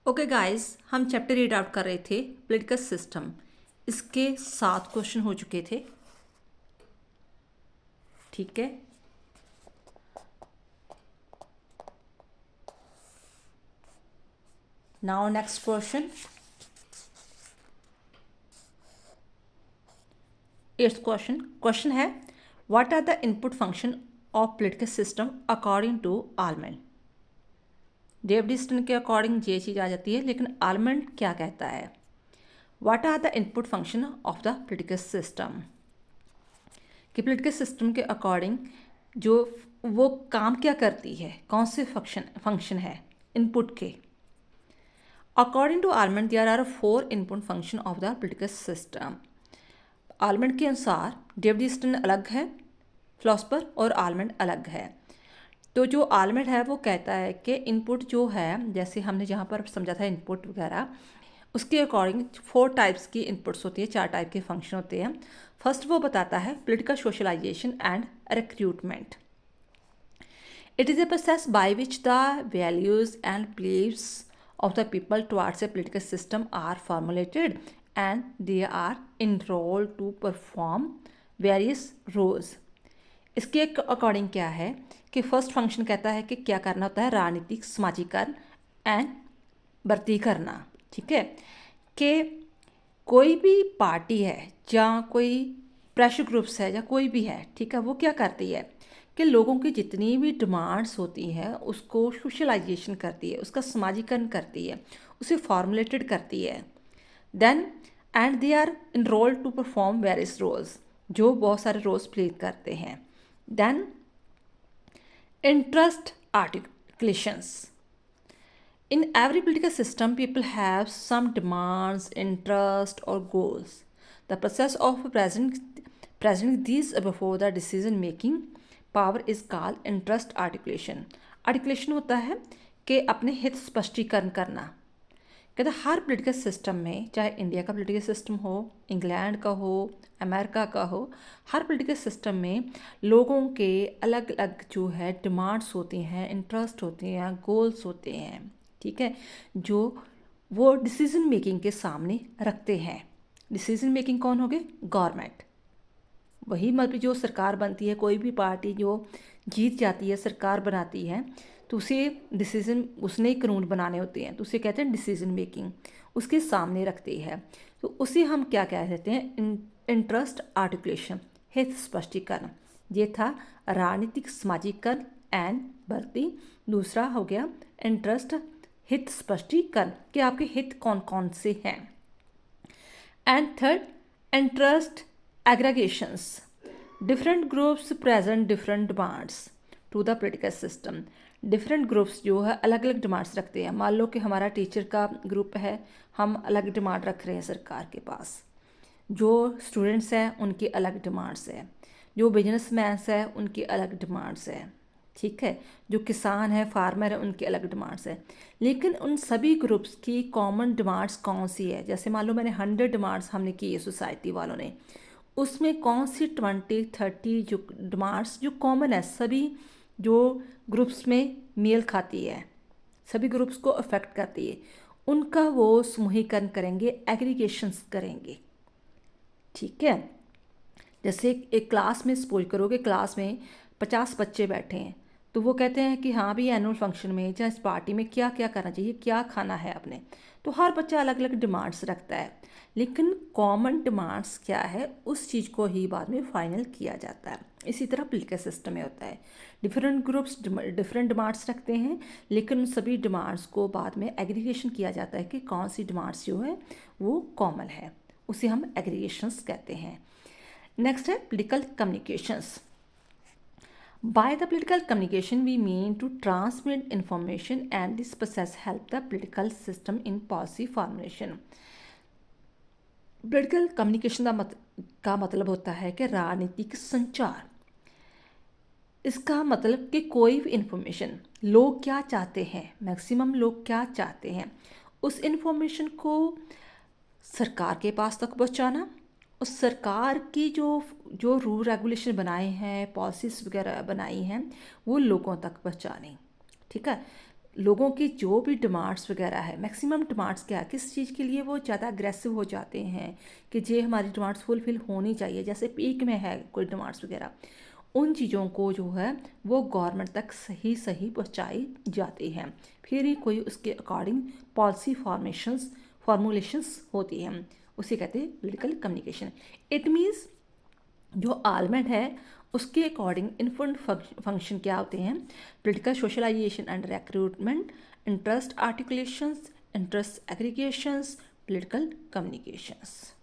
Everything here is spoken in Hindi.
ओके गाइस, हम चैप्टर रीड आउट कर रहे थे पॉलिटिकल सिस्टम। इसके 7 क्वेश्चन हो चुके थे। ठीक है, now next question. 8th question है, what are the input function of political system according to Almond. David के अकॉर्डिंग ये चीज़ आ जाती है, लेकिन आलमेंट क्या कहता है? What are the input function of the political system, कि पॉलिटिकल सिस्टम के अकॉर्डिंग जो वो काम क्या करती है, कौन से फंक्शन है इनपुट के। According to Almond there are 4 input function of the political system. Almond के अनुसार डेविड अलग है फिलोसफर और आलमेंट अलग है। तो जो आलमेंट है वो कहता है कि इनपुट जो है, जैसे हमने जहाँ पर समझा था इनपुट वगैरह, उसके अकॉर्डिंग 4 टाइप्स की इनपुट्स होती है, 4 टाइप के फंक्शन होते हैं। फर्स्ट वो बताता है political socialisation and recruitment. It is a process by which the values and beliefs of the people towards a political system are formulated and they are enrolled to perform various roles। इसके अकॉर्डिंग क्या है कि फर्स्ट फंक्शन कहता है कि क्या करना होता है, राजनीतिक समाजीकरण एंड भर्ती करना। ठीक है, कि कोई भी पार्टी है या कोई प्रेशर ग्रुप्स है या कोई भी है, ठीक है, वो क्या करती है कि लोगों की जितनी भी डिमांड्स होती हैं उसको सोशलाइजेशन करती है, उसका समाजीकरण करती है, उसे फॉर्मुलेटेड करती है। Then and they are enrolled to perform various roles, जो बहुत सारे रोल्स प्ले करते हैं। Then interest articulations. In every political system, people have some demands, interest, or goals. The process of presenting these before the decision making power is called interest articulation. Articulation होता है कि अपने हित स्पष्टीकरण करना। कहते हैं हर पॉलिटिकल सिस्टम में, चाहे इंडिया का पॉलिटिकल सिस्टम हो, इंग्लैंड का हो, अमेरिका का हो, हर पॉलिटिकल सिस्टम में लोगों के अलग अलग जो है डिमांड्स होती हैं, इंटरेस्ट होते हैं, गोल्स होते हैं। ठीक है, जो वो डिसीजन मेकिंग के सामने रखते हैं। डिसीजन मेकिंग कौन हो गए? गवर्नमेंट। वही मतलब जो सरकार बनती है, कोई भी पार्टी जो जीत जाती है, सरकार बनाती है, तो उसे डिसीजन, उसने कानून बनाने होते हैं, तो उसे कहते हैं डिसीजन मेकिंग, उसके सामने रखती है। तो उसे हम क्या कह देते हैं? इंटरेस्ट आर्टिकुलेशन, हित स्पष्टीकरण। ये था राजनीतिक समाजीकरण एंड भर्ती। दूसरा हो गया इंटरेस्ट, हित स्पष्टीकरण, कि आपके हित कौन कौन से हैं। And third, interest aggregations. Different groups present different demands to the political system. Different groups जो है अलग अलग डिमांड्स रखते हैं। मान लो कि हमारा टीचर का ग्रुप है, हम अलग डिमांड रख रहे हैं सरकार के पास। जो स्टूडेंट्स हैं उनकी अलग डिमांड्स है, जो बिजनेसमैन है उनकी अलग डिमांड्स है। ठीक है, जो किसान है, फार्मर है, उनकी अलग डिमांड्स है। लेकिन उन सभी ग्रुप्स की कॉमन डिमांड्स कौन सी है? जैसे मान लो मैंने 100 डिमांड्स हमने की है सोसाइटी वालों ने, उसमें कौन सी 20-30 जो डिमांड्स जो कॉमन है, सभी जो ग्रुप्स में मेल खाती है, सभी ग्रुप्स को अफेक्ट करती है, उनका वो समूहीकरण करेंगे, एग्रीगेशंस करेंगे। ठीक है, जैसे एक क्लास में सपोज करोगे, क्लास में 50 बच्चे बैठे हैं, तो वो कहते हैं कि हाँ भी एनुअल फंक्शन में या इस पार्टी में क्या क्या करना चाहिए, क्या खाना है अपने। तो हर बच्चा अलग अलग डिमांड्स रखता है, लेकिन कॉमन डिमांड्स क्या है, उस चीज़ को ही बाद में फाइनल किया जाता है। इसी तरह पॉलिटिकल सिस्टम में होता है, डिफरेंट ग्रुप्स डिफरेंट डिमांड्स रखते हैं, लेकिन उन सभी डिमांड्स को बाद में एग्रीगेशन किया जाता है कि कौन सी डिमांड्स जो है वो कॉमन है, उसे हम एग्रीगेशंस कहते हैं। नेक्स्ट है political communications. By the political communication, we mean to transmit information, and this process help the political system in policy formulation. Political communication का मतलब होता है कि राजनीतिक संचार। इसका मतलब कि कोई भी इंफॉर्मेशन, लोग क्या चाहते हैं, मैक्सिमम लोग क्या चाहते हैं, उस इंफॉर्मेशन को सरकार के पास तक पहुंचाना। उस सरकार की जो जो रूल रेगुलेशन बनाए हैं, पॉलिसीज वगैरह बनाई हैं, वो लोगों तक पहुंचानी। ठीक है, लोगों की जो भी डिमांड्स वगैरह है, मैक्सिमम डिमांड्स क्या है, किस चीज़ के लिए वो ज़्यादा अग्रेसिव हो जाते हैं कि ये हमारी डिमांड्स फुलफिल होनी चाहिए, जैसे पीक में है कोई डिमांड्स वगैरह, उन चीज़ों को जो है वो गवर्नमेंट तक सही सही पहुंचाई जाती हैं, फिर ही कोई उसके अकॉर्डिंग पॉलिसी फॉर्मुलेशंस होती हैं, उसे कहते हैं पॉलिटिकल कम्युनिकेशन। इट मीन्स जो आर्गुमेंट है उसके अकॉर्डिंग इन्फॉर्म्ड फंक्शन क्या होते हैं, political socialisation and recruitment, interest articulations, interest aggregations, political communications.